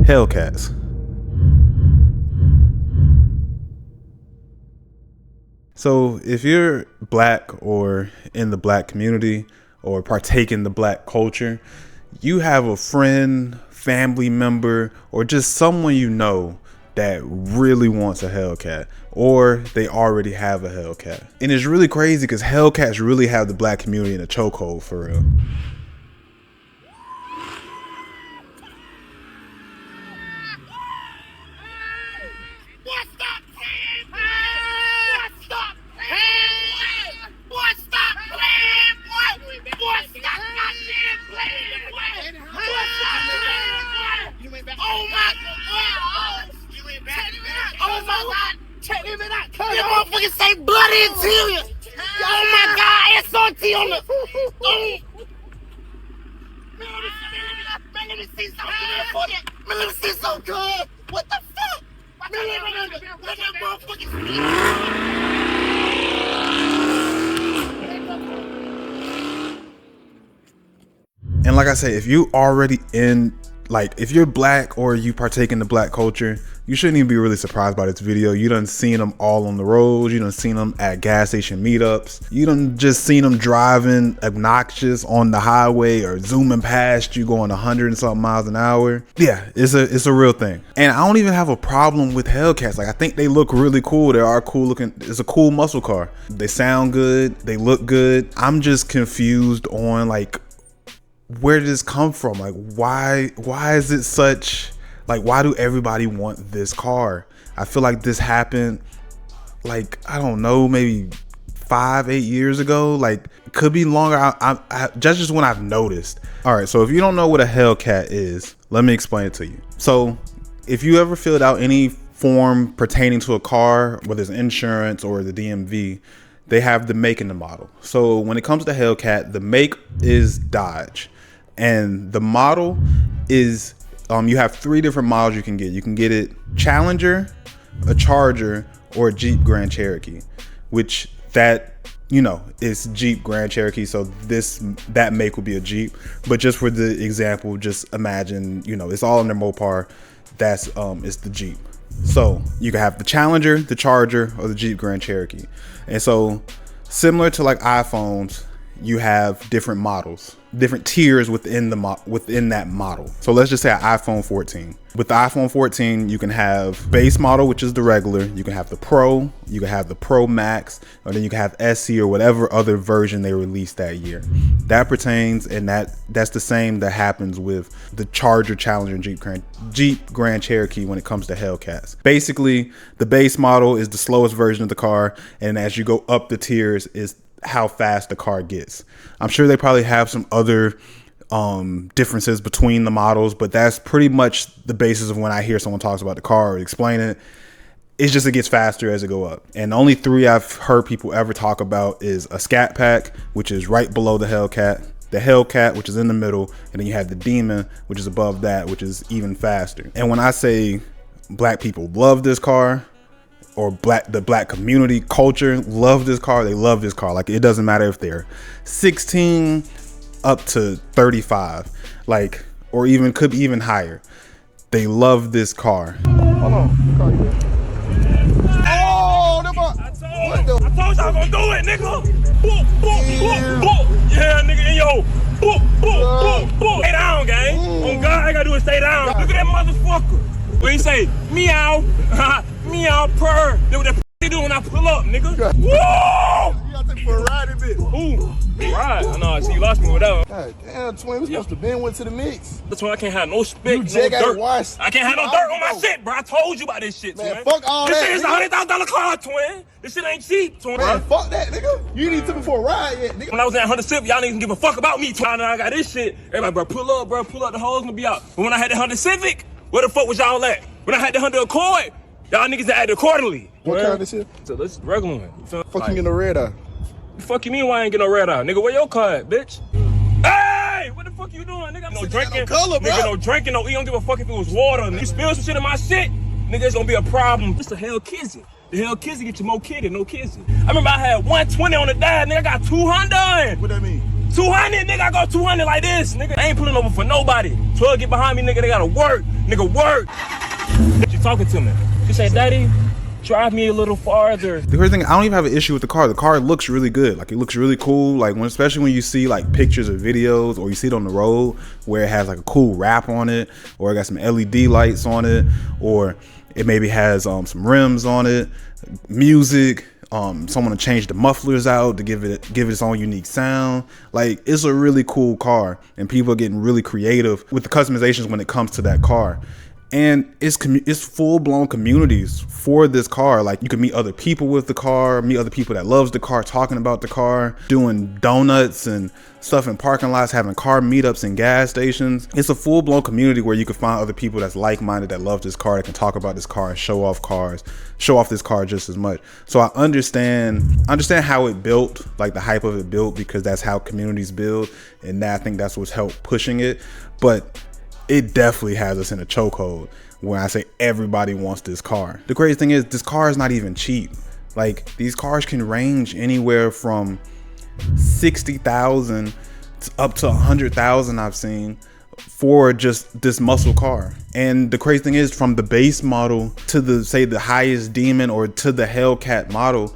Hellcats. So if you're black or in the black community or partake in the black culture, you have a friend, family member, or just someone you know that really wants a Hellcat, or they already have a Hellcat. And it's really crazy because Hellcats really have the black community in a chokehold for real. Oh my God! Check him out! That motherfucker say bloody interior! Oh my God! SRT on the... Man, let me see something. Man, let me see something good. What the fuck? Man, let that motherfucker speak. And like I say, if you already if you're black or you partake in the black culture, you shouldn't even be really surprised by this video. You done seen them all on the roads. You done seen them at gas station meetups. You done just seen them driving obnoxious on the highway or zooming past you going 100 and something miles an hour. Yeah, it's a real thing. And I don't even have a problem with Hellcats. Like, I think they look really cool. They are cool looking. It's a cool muscle car. They sound good. They look good. I'm just confused on like, where did this come from? Like, why is it such, like, why do everybody want this car? I feel like this happened, like, I don't know, maybe 5-8 years ago. Like, it could be longer. That's just when I've noticed. All right, so if you don't know what a Hellcat is, let me explain it to you. So if you ever filled out any form pertaining to a car, whether it's insurance or the DMV, they have the make and the model. So when it comes to Hellcat, the make is Dodge. And the model is, you have 3 different models you can get. You can get it Challenger, a Charger, or a Jeep Grand Cherokee, which that, you know, is Jeep Grand Cherokee. So that make will be a Jeep. But just for the example, just imagine, you know, it's all under Mopar. That's, it's the Jeep. So you can have the Challenger, the Charger, or the Jeep Grand Cherokee. And so similar to like iPhones, you have different models, different tiers within that model. So let's just say an iPhone 14. With the iPhone 14, you can have base model, which is the regular. You can have the Pro, you can have the Pro Max, or then you can have SE or whatever other version they released that year. That pertains, and that's the same that happens with the Charger, Challenger, and Jeep Grand Cherokee when it comes to Hellcats. Basically, the base model is the slowest version of the car, and as you go up the tiers is how fast the car gets. I'm sure they probably have some other differences between the models, but that's pretty much the basis of when I hear someone talks about the car or explain it. It's just it gets faster as it go up. And the only 3 I've heard people ever talk about is a Scat Pack, which is right below the Hellcat, which is in the middle, and then you have the Demon, which is above that, which is even faster. And when I say black people love this car, or the black community culture love this car, they love this car. Like, it doesn't matter if they're 16 up to 35, like, or even could be even higher. They love this car. Hold on. Oh, I told y'all gonna do it, nigga. Boop, boop, boop, boop. Yeah, nigga, in your boop, boop, boop, boop. Stay down, gang. On God, I gotta do is stay down. Look at that motherfucker. What he say? Meow, meow, purr. That's what that they do when I pull up, nigga. Whoa! You gotta take for a ride in bit. Ooh, ride? I know, I see you lost me with that one. God damn, twin, we supposed to been went to the mix. That's why I can't have no spit, You no dirt. wash. I can't have no dirt on my shit, bro. I told you about this shit, Man, twin. fuck all this that. This shit is $100,000 car, twin. This shit ain't cheap, twin. Man, fuck that, nigga. You didn't take me for a ride yet, nigga. When I was at Honda Civic, y'all didn't give a fuck about me, twin. Now I got this shit. Everybody, bro, pull up, the hoes gonna be out. But when I had the Honda Civic, where the fuck was y'all at? When I had the Honda Accord, y'all niggas acted accordingly. What car this is? So this regular one. Fuck you get no red eye. The fuck you mean why I ain't get no red eye? Nigga, where your car at, bitch? Hey, what the fuck you doing, nigga? No drinking, color, bro. Nigga, no drinking, no eat. Don't give a fuck if it was water. You spill some shit in my shit, nigga, it's gonna be a problem. This the hell kizzy. The hell kizzy get you more kidded, no kizzy. I remember I had 120 on the dive, nigga, I got 200. What that mean? 200, nigga, I go 200 like this, nigga. I ain't pulling over for nobody. 12 get behind me, nigga, they gotta work. Nigga, work. She talking to me. She said, Daddy, drive me a little farther. The crazy thing, I don't even have an issue with the car. The car looks really good. Like, it looks really cool. Like, especially when you see like pictures or videos, or you see it on the road where it has like a cool wrap on it, or it got some LED lights on it, or it maybe has some rims on it, music. Someone to change the mufflers out to give it its own unique sound. Like, it's a really cool car, and people are getting really creative with the customizations when it comes to that car. And it's full-blown communities for this car. Like, you can meet other people with the car, meet other people that loves the car, talking about the car, doing donuts and stuff in parking lots, having car meetups in gas stations. It's a full-blown community where you can find other people that's like-minded, that love this car, that can talk about this car and show off this car just as much. So I understand how it built, like the hype of it built, because that's how communities build, and I think that's what's helped pushing it. But it definitely has us in a chokehold when I say everybody wants this car. The crazy thing is, this car is not even cheap. Like, these cars can range anywhere from 60,000 up to 100,000 I've seen for just this muscle car. And the crazy thing is, from the base model to the highest demon, or to the Hellcat model,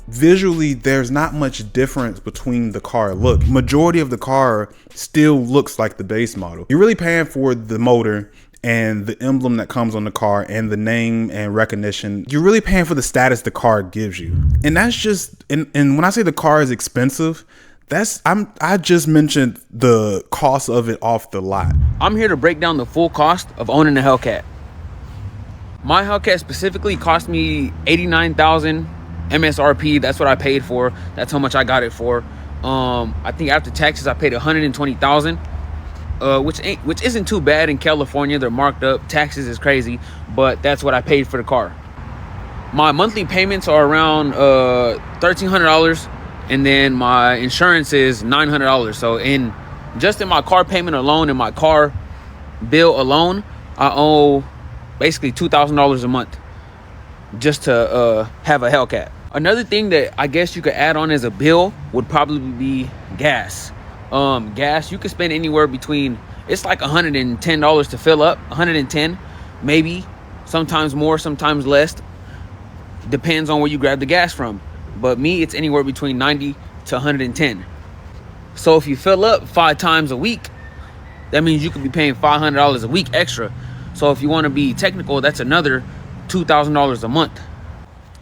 visually there's not much difference between the car look. Majority of the car still looks like the base model. You're really paying for the motor and the emblem that comes on the car and the name and recognition. You're really paying for the status the car gives you. And that's just, and when I say the car is expensive, I just mentioned the cost of it off the lot. I'm here to break down the full cost of owning a Hellcat. My Hellcat specifically cost me $89,000 MSRP. That's what I paid for. That's how much I got it for. I think after taxes I paid $120,000, which isn't too bad in California. They're marked up. Taxes is crazy, but that's what I paid for the car. My monthly payments are around $1,300, and then my insurance is $900. So just in my car payment alone, in my car bill alone, I owe basically $2,000 a month just to have a Hellcat. Another thing that I guess you could add on as a bill would probably be gas. Gas, you could spend anywhere between, it's like $110 to fill up, $110 maybe, sometimes more, sometimes less, depends on where you grab the gas from. But me, it's anywhere between 90 to 110. So if you fill up 5 times a week, that means you could be paying $500 a week extra. So if you want to be technical, that's another $2,000 a month.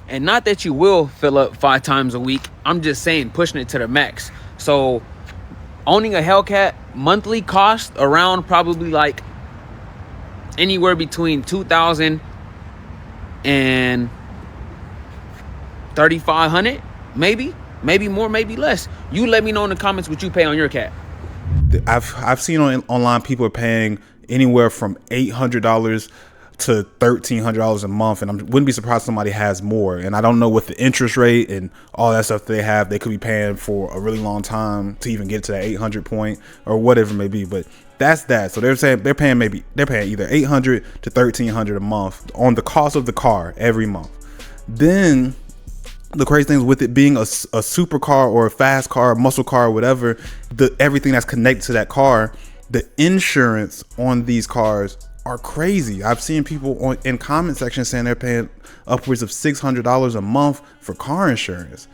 And not that you will fill up 5 times a week, I'm just saying pushing it to the max. So owning a Hellcat monthly cost around probably like anywhere between $2,000 and $3,500, maybe more, maybe less. You let me know in the comments what you pay on your cat. I've seen online people are paying anywhere from $800 to $1,300 a month, and I wouldn't be surprised somebody has more. And I don't know what the interest rate and all that stuff they have. They could be paying for a really long time to even get to that 800 point or whatever it may be. But that's that. So they're saying they're paying either $800 to $1,300 a month on the cost of the car every month. Then the crazy thing is, with it being a supercar or a fast car, muscle car, or whatever, everything that's connected to that car, the insurance on these cars are crazy. I've seen people in comment section saying they're paying upwards of $600 a month for car insurance.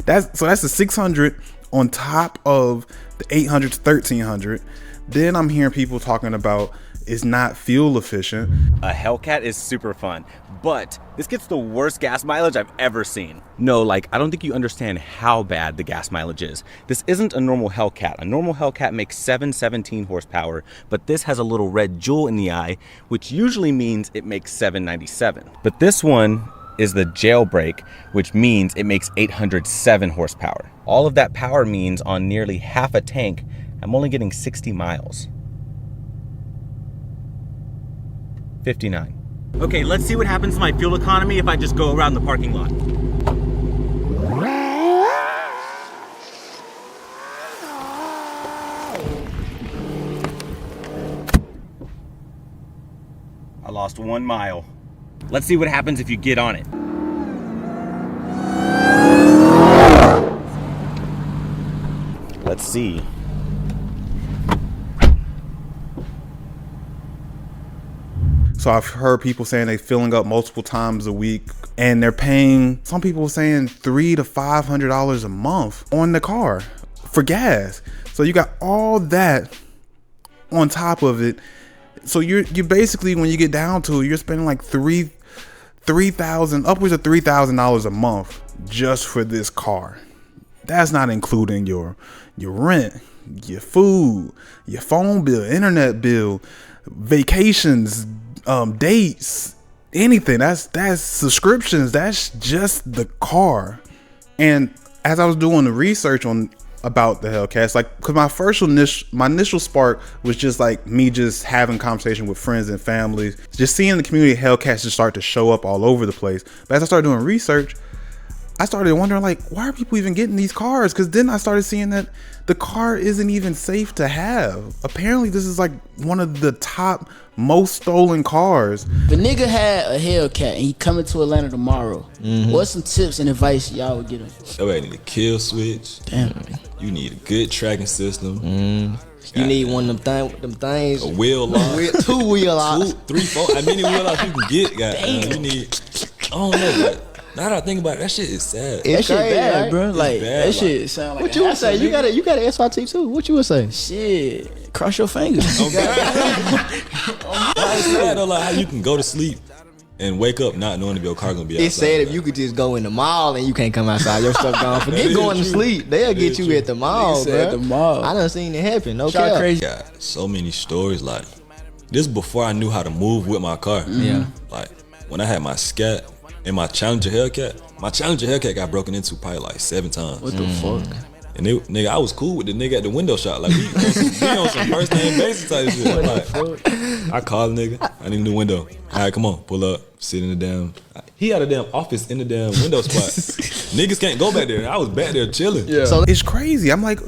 That's the $600 on top of the $800 to $1,300. Then I'm hearing people talking about it's not fuel efficient. A Hellcat is super fun, but this gets the worst gas mileage I've ever seen. No, like, I don't think you understand how bad the gas mileage is. This isn't a normal Hellcat. A normal Hellcat makes 717 horsepower, but this has a little red jewel in the eye, which usually means it makes 797. But this one is the jailbreak, which means it makes 807 horsepower. All of that power means on nearly half a tank, I'm only getting 60 miles. 59. Okay, let's see what happens to my fuel economy if I just go around the parking lot. I lost 1 mile. Let's see what happens if you get on it. Let's Let's see. So I've heard people saying they filling up multiple times a week, and they're paying, some people saying $300 to $500 a month on the car for gas. So you got all that on top of it. So you basically, when you get down to it, you're spending like $3,000, upwards of $3,000 a month just for this car. That's not including your rent, your food, your phone bill, internet bill, vacations, dates, anything. That's subscriptions. That's just the car. And as I was doing the research about the Hellcats, like, because my initial spark was just like me just having conversation with friends and families, just seeing the community of Hellcats just start to show up all over the place. But as I started doing research, I started wondering, like, why are people even getting these cars? Because then I started seeing that the car isn't even safe to have. Apparently this is like one of the top most stolen cars. If a nigga had a Hellcat and he coming to Atlanta tomorrow, what's some tips and advice y'all would give him? Everybody need a kill switch. Damn. You need a good tracking system. You need one of them things. A wheel lock. 2 wheel locks. 2, 3, 4. How many wheel locks you can get? Goddamn. You need. I don't know, but now that I think about it, that shit is sad. That shit bad, right? bro. Like bad, that shit sound like What you would say? You got a SRT too. What you would say? shit. Cross your fingers. It's sad though, like how you can go to sleep and wake up not knowing if your car gonna be outside. It's sad if you could just go in the mall and you can't come outside. Your stuff gone. Forget going to sleep. They'll get you at the mall, bro. At the mall. I done seen it happen. No Y'all cap. crazy. Got so many stories. Like this before I knew how to move with my car. Yeah. Like when I had my Scat and my Challenger Hellcat got broken into probably like 7 times. What the fuck? And nigga, I was cool with the nigga at the window shop. Like we on some first name basis type shit. Like, I called the nigga. I need a new window. All right, come on, pull up, sit in the damn. He had a damn office in the damn window spot. Niggas can't go back there. I was back there chilling. Yeah. So it's crazy. I'm like,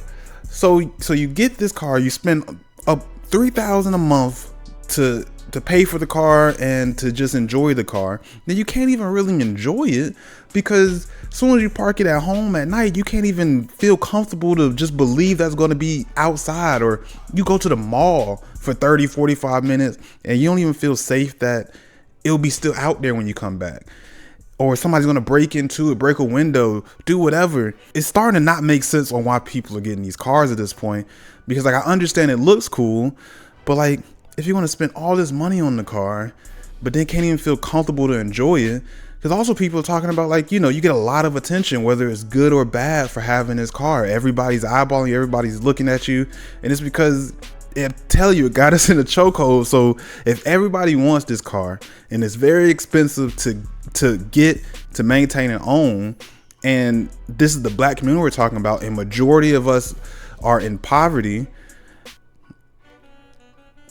so you get this car, you spend up $3,000 a month to pay for the car and to just enjoy the car. Then you can't even really enjoy it because as soon as you park it at home at night, you can't even feel comfortable to just believe that's going to be outside. Or you go to the mall for 30, 45 minutes and you don't even feel safe that it'll be still out there when you come back. Or somebody's going to break into it, break a window, do whatever. It's starting to not make sense on why people are getting these cars at this point. Because like I understand it looks cool, but like if you're going to spend all this money on the car, but then can't even feel comfortable to enjoy it. Because also people are talking about like, you know, you get a lot of attention, whether it's good or bad for having this car. Everybody's eyeballing you, everybody's looking at you. And it's because it got us in a chokehold. So if everybody wants this car and it's very expensive to get, to maintain and own, and this is the black community we're talking about, and majority of us are in poverty,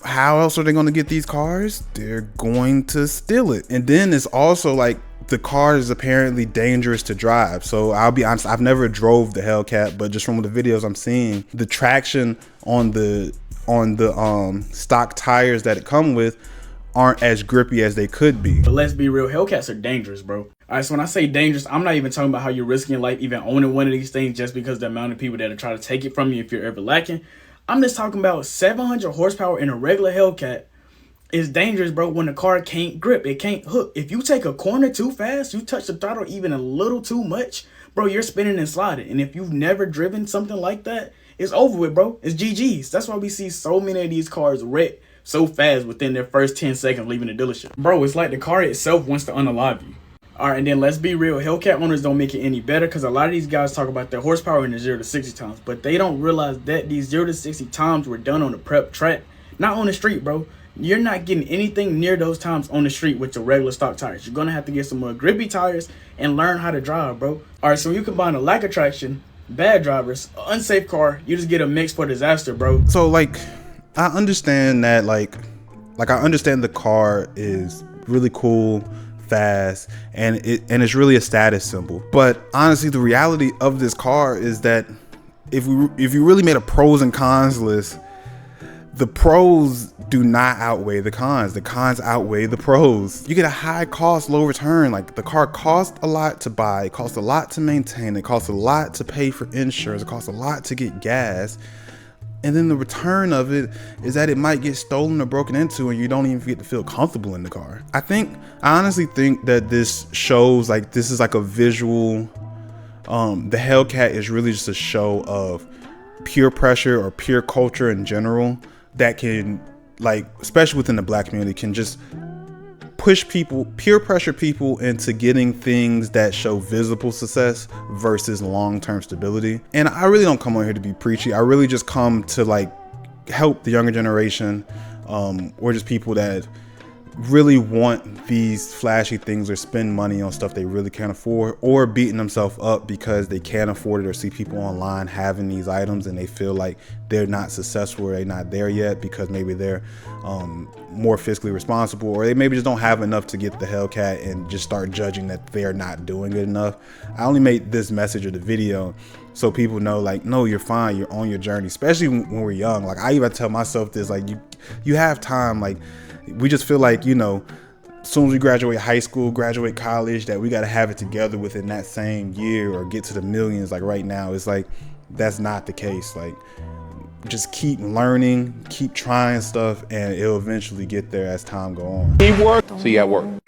how else are they going to get these cars? They're going to steal it. And then it's also like the car is apparently dangerous to drive. So I'll be honest, I've never drove the Hellcat, but just from the videos I'm seeing, the traction on the stock tires that it come with aren't as grippy as they could be. But let's be real, Hellcats are dangerous, bro. All right, so when I say dangerous, I'm not even talking about how you're risking your life even owning one of these things just because the amount of people that are trying to take it from you if you're ever lacking. I'm just talking about 700 horsepower in a regular Hellcat is dangerous, bro, when the car can't grip. It can't hook. If you take a corner too fast, you touch the throttle even a little too much, bro, you're spinning and sliding. And if you've never driven something like that, it's over with, bro. It's GG's. That's why we see so many of these cars wreck so fast within their first 10 seconds leaving the dealership. Bro, it's like the car itself wants to unalive you. All right, and then let's be real. Hellcat owners don't make it any better because a lot of these guys talk about their horsepower in the 0 to 60 times, but they don't realize that these 0 to 60 times were done on the prep track, not on the street, bro. You're not getting anything near those times on the street with your regular stock tires. You're going to have to get some more grippy tires and learn how to drive, bro. All right, so you combine a lack of traction, bad drivers, unsafe car, you just get a mix for disaster, bro. So like, I understand that like I understand the car is really cool, fast, and it's really a status symbol. But honestly, the reality of this car is that if you really made a pros and cons list, the pros do not outweigh the cons. The cons outweigh the pros. You get a high cost, low return. Like, the car costs a lot to buy, it costs a lot to maintain, it costs a lot to pay for insurance, it costs a lot to get gas. And then the return of it is that it might get stolen or broken into and you don't even get to feel comfortable in the car. I honestly think that this shows, like, this is like a visual, the Hellcat is really just a show of peer pressure or peer culture in general that can, like, especially within the black community, can just push people, peer pressure people into getting things that show visible success versus long-term stability. And I really don't come on here to be preachy. I really just come to, like, help the younger generation, or just people that really want these flashy things or spend money on stuff they really can't afford, or beating themselves up because they can't afford it, or see people online having these items and they feel like they're not successful or they're not there yet because maybe they're more fiscally responsible, or they maybe just don't have enough to get the Hellcat and just start judging that they're not doing it enough. I only made this message of the video so people know, like, no, you're fine, you're on your journey, especially when we're young. Like, I even tell myself this, like, you have time. Like, we just feel like, you know, as soon as we graduate high school, graduate college, that we got to have it together within that same year or get to the millions. Like, right now, it's like, that's not the case. Like, just keep learning, keep trying stuff, and it'll eventually get there as time go on. Keep working. See you at work.